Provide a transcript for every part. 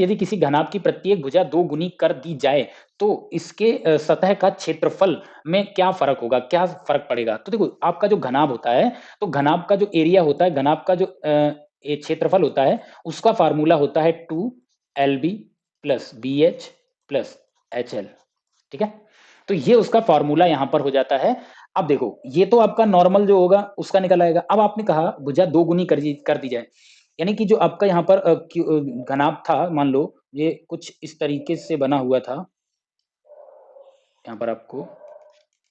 यदि किसी घनाभ की प्रत्येक भुजा 2 गुनी कर दी जाए, तो इसके सतह का क्षेत्रफल में क्या फ़र्क होगा? क्या फ़र्क पड़ेगा? तो देखो, आपका जो घनाभ होता है, तो घनाभ का जो एरिया होता है, घनाभ का जो ये क्षेत्रफल होता है, उसका फ़ॉर्मूला होता है 2 LB plus BH plus HL, ठीक है? तो ये उसका फ़ॉर्मूला यहाँ पर हो जाता है। अब देखो, ये तो आपका नॉर्मल जो होगा, उसका निकल आएगा। अब आपने कहा भुजा 2 गुनी कर दी जाए, यानी कि जो आपका यहाँ पर घनाभ था, मान लो ये कुछ इस तरीके से बना हुआ था। यहाँ पर आपको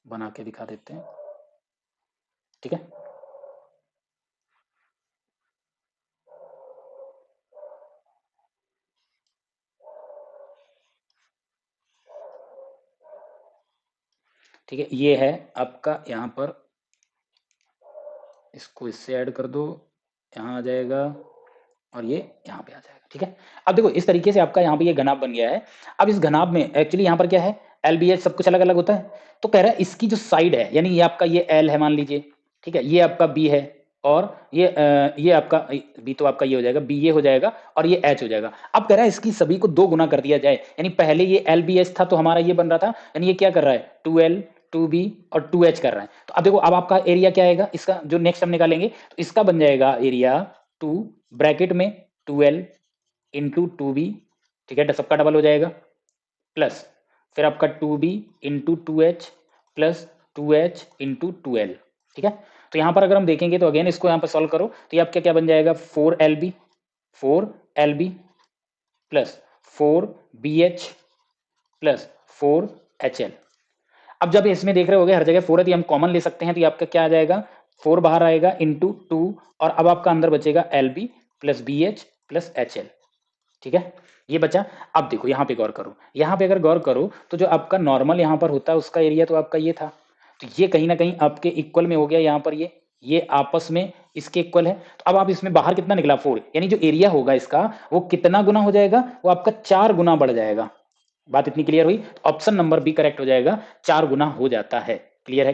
बना के दिखा देते हैं, ठीक है? ठीक है, ये है आपका यहाँ पर, इसको इससे ऐड कर दो, यहाँ आ जाएगा और ये यहाँ पे आ जाएगा, ठीक है? अब देखो, इस तरीके से आपका यहाँ पे ये घनाभ बन गया है। अब इस घनाभ में एक्चुअली यहाँ पर क्या है, LBH सब कुछ अलग-अलग होता है। तो कह रहा है इसकी जो साइड है, यानी ये आपका ये L है मान लीजिए, ठीक है? ये आपका B है और ये आपका B तो आपका ये हो जाएगा, B ये हो जाएगा और ये H हो जाएगा। अब कह रहा है इसकी सभी को 2 गुना कर दिया जाए, यानी पहले ये LBH था तो हमारा ये बन रहा था, यानी ये क्या कर रहा है 2L, 2B और 2H कर रहा है। तो अब देखो, अब आपका एरिया क्या आएगा इसका, जो नेक्स्ट हम निकालेंगे, तो इसका बन जाएगा एरिया 2 ब्रैकेट में 2L इंटू 2B, ठीक है? सबका डबल हो जाएगा, प्लस फिर आपका 2B into 2H plus 2H into 2L, ठीक है? तो यहाँ पर अगर हम देखेंगे तो अगेन इसको यहाँ पर सॉल्व करो, तो ये आपका क्या बन जाएगा 4LB plus 4BH plus 4HL। अब जब इसमें देख रहे होगे हर जगह 4 है, तो हम कॉमन ले सकते हैं, तो ये आपका क्या आ जाएगा 4 बाहर आएगा इंटू 2 और अब आपका अंदर बचेगा LB plus BH plus HL, ठीक है? ये बचा। अब देखो यहाँ पे गौर करो, यहाँ पे अगर गौर करो तो जो आपका नॉर्मल यहाँ पर होता है उसका एरिया तो आपका ये था, तो ये कहीं ना कहीं आपके इक्वल में हो गया, यहाँ पर ये आपस में इसके इक्वल है। तो अब आप इसमें बाहर कितना निकला 4, यानी जो एरिया होगा इसका वो कितना गुना हो जाएगा, वो आपका 4 गुना बढ़ जाएगा। बात इतनी क्लियर हुई? ऑप्शन नंबर बी करेक्ट हो जाएगा, 4 गुना हो जाता है। क्लियर है?